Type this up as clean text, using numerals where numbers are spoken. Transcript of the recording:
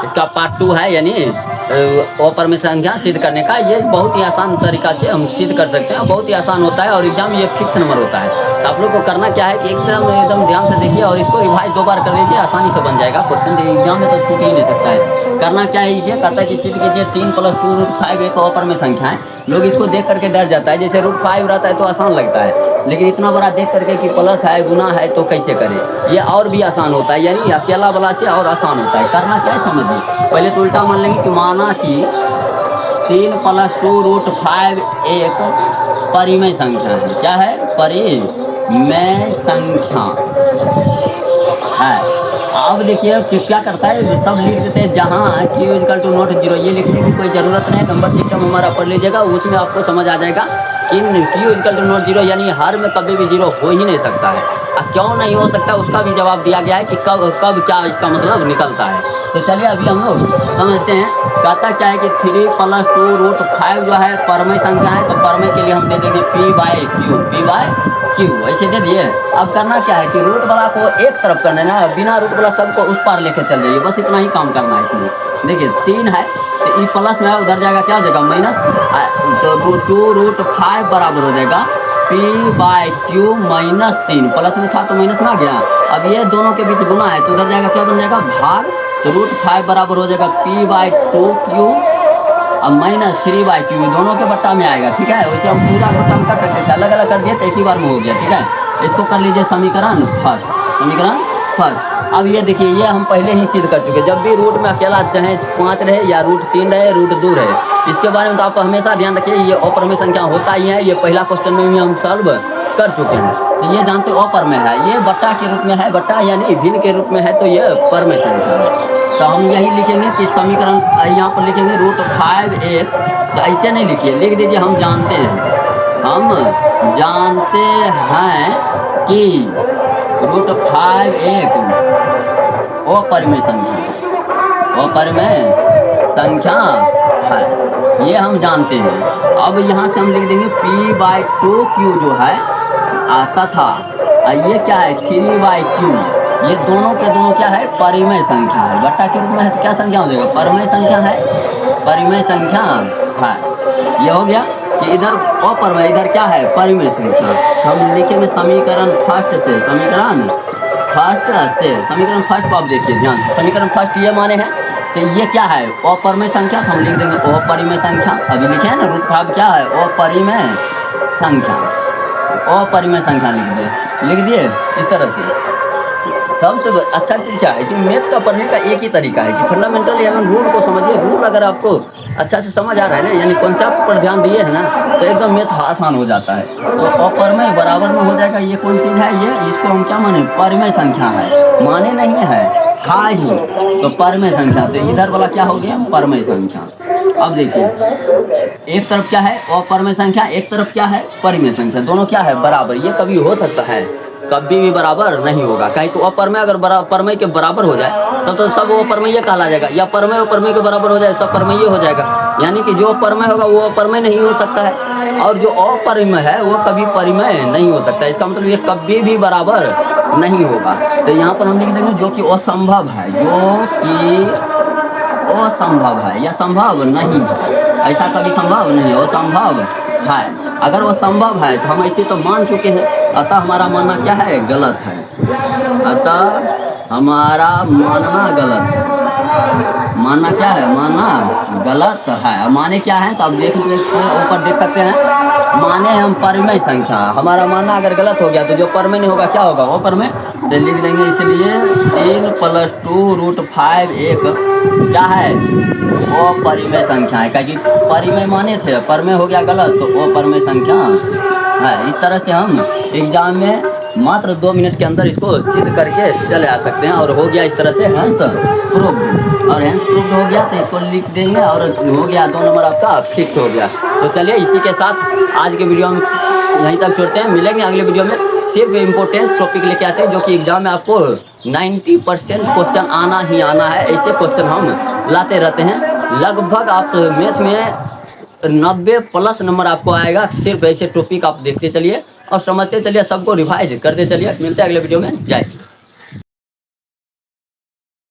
इसका पार्ट 2 है, यानी अपरिमेय संख्या सिद्ध करने का। ये बहुत ही आसान तरीका से हम सिद्ध कर सकते हैं, बहुत ही आसान होता है और एग्जाम में ये फिक्स नंबर होता है। तो आप लोग को करना क्या है कि एकदम ध्यान से देखिए और इसको रिवाइज 2 बार कर लीजिए, आसानी से बन जाएगा क्वेश्चन। एग्जाम में तो छूट ही नहीं सकता है। करना क्या है, इसे कहता है कि सिद्ध कीजिए 3 + 2 √5 एक अपरिमेय संख्या है। लोग इसको देख करके डर जाता है, जैसे √5 रहता है तो आसान लगता है, लेकिन इतना बड़ा देख करके कि प्लस है गुना है तो कैसे करें, ये और भी आसान होता है, यानी अकेला वाला से और आसान होता है। करना क्या है समझिए, पहले तो उल्टा मान लेंगे कि माना कि 3 + 2 √5 एक परिमेय संख्या है। क्या है? परिमेय संख्या है। अब देखिए कि क्या करता है, सब लिख देते हैं जहाँ q = नॉट 0, ये लिखने की कोई ज़रूरत नहीं। नंबर सिस्टम हमारा पढ़ लीजिएगा, उसमें आपको समझ आ जाएगा कि q = नॉट 0 यानी हर में कभी भी 0 हो ही नहीं सकता है। क्यों नहीं हो सकता उसका भी जवाब दिया गया है कि कब कब क्या इसका मतलब निकलता है। तो चलिए अभी हम लोग समझते हैं। कहता क्या है कि 3 + 2 √5 जो है परमेय संख्या है, तो परमेय के लिए हम दे देंगे p/q, ऐसे दे दिए। अब करना क्या है कि रूट वाला को एक तरफ करना है ना, बिना रूट वाला सबको उस पार लेके चल जाइए, बस इतना ही काम करना है इसमें। देखिए 3 है तो ये प्लस में है, उधर जाएगा क्या हो जाएगा माइनस, तो 2 √5 बराबर हो जाएगा p/q -3, प्लस में था तो माइनस में आ गया। अब ये दोनों के बीच गुना है तो उधर जाएगा क्या बन जाएगा भाग, तो √5 बराबर हो जाएगा p/2q अब -3/q, दोनों के बट्टा में आएगा। ठीक है, वैसे हम पूरा बट्टा में कर सकते थे, अलग अलग कर दिए तो एक ही बार में हो गया। ठीक है, इसको कर लीजिए समीकरण फर्स्ट। अब ये देखिए, ये हम पहले ही सिद्ध कर चुके, जब भी रूट में अकेला चाहे 5 रहे या √3 रहे √2 रहे, इसके बारे में तो आप हमेशा ध्यान रखिए, ये अपरिमेय संख्या होता ही है। ये पहला क्वेश्चन में भी हम सॉल्व कर चुके हैं, तो ये जानते हो अपरिमेय है, ये बट्टा के रूप में है, बट्टा यानी भिन्न के रूप में है, तो ये परिमेय संख्या है। तो हम यही लिखेंगे कि समीकरण यहाँ पर लिखेंगे √5 एक, तो ऐसे नहीं लिखिए, लिख दीजिए हम जानते हैं कि √5 एक अपरिमेय संख्या है, ये हम जानते हैं। अब यहाँ से हम लिख देंगे p/2q जो है तथा ये क्या है 3/q, ये दोनों के दोनों क्या है परिमेय संख्या है, बट्टा के रूप में है तो क्या संख्या हो जाएगा परिमेय संख्या है। ये हो गया कि इधर अपरिमेय, इधर क्या है परिमेय संख्या। तो हम लिखेंगे समीकरण फर्स्ट को आप देखिए ध्यान से, समीकरण फर्स्ट ये माने हैं तो ये क्या है अपरिमेय संख्या, तो हम लिख देंगे अपरिमेय संख्या। अभी लिखे हैं ना √5 क्या है अपरिमेय संख्या लिख दिए इस तरह से। सबसे अच्छा चीज़ क्या है कि मैथ का पढ़ने का एक ही तरीका है कि फंडामेंटल यानी रूल को समझिए। रूल अगर आपको अच्छा से समझ आ रहा है ना, यानी कॉन्सेप्ट पर ध्यान दिए है ना, तो एकदम मैथ आसान हो जाता है। तो अपरिमेय बराबर में हो जाएगा, ये कौन चीज़ है, ये इसको हम क्या माने परिमेय संख्या है, माने नहीं है हाई ही, तो परिमेय संख्या, तो इधर वाला क्या हो गया परिमेय संख्या। अब देखिए एक तरफ क्या है अपरिमेय संख्या, एक तरफ क्या है परिमेय संख्या, दोनों क्या है बराबर। ये कभी हो सकता है, कभी भी बराबर नहीं होगा, कहीं तो अपरिमेय अगर परिमेय के बराबर हो जाए तब तो सब वो अपरिमेय कहला जाएगा, या परिमेय के बराबर हो जाए सब परिमेय हो जाएगा। यानी कि जो अपरिमेय होगा वो अपरिमेय नहीं हो सकता है, और जो अपरिमेय है वो कभी परिमेय नहीं हो सकता। इसका मतलब ये कभी भी बराबर नहीं होगा। तो यहाँ पर हम लिख देंगे जो कि असंभव है, या संभव नहीं है, ऐसा कभी संभव नहीं है, असंभव है। अगर वो संभव है तो हम ऐसे तो मान चुके हैं, अतः हमारा मानना क्या है गलत है, अतः हमारा मानना गलत है। मानना क्या है, मानना गलत है। माने क्या है तो आप देख सकते हैं, ऊपर देख सकते हैं माने हम परिमेय संख्या, हमारा मानना अगर गलत हो गया तो जो परिमेय नहीं होगा क्या होगा वो परिमेय, तो लिख देंगे इसलिए 3 + 2 √5 एक क्या है वो परिमेय संख्या है, क्योंकि परिमेय माने थे, परिमेय हो गया गलत तो वो परिमेय संख्या है। इस तरह से हम एग्जाम में मात्र 2 मिनट के अंदर इसको सिद्ध करके चले आ सकते हैं। और हो गया इस तरह से हैंस प्रूफ, और हैंस प्रूफ हो गया तो इसको लिख देंगे और हो गया 2 नंबर आपका फिक्स हो गया। तो चलिए इसी के साथ आज के वीडियो में यहीं तक छोड़ते हैं, मिलेंगे अगले वीडियो में। सिर्फ इम्पोर्टेंट टॉपिक लेके आते हैं जो कि एग्जाम में आपको 90% क्वेश्चन आना ही आना है, ऐसे क्वेश्चन हम लाते रहते हैं। लगभग आप मैथ में 90+ नंबर आपको आएगा, सिर्फ ऐसे टॉपिक आप देखते चलिए और समझते चलिए, सबको रिवाइज करते चलिए। मिलते हैं अगले वीडियो में, जय।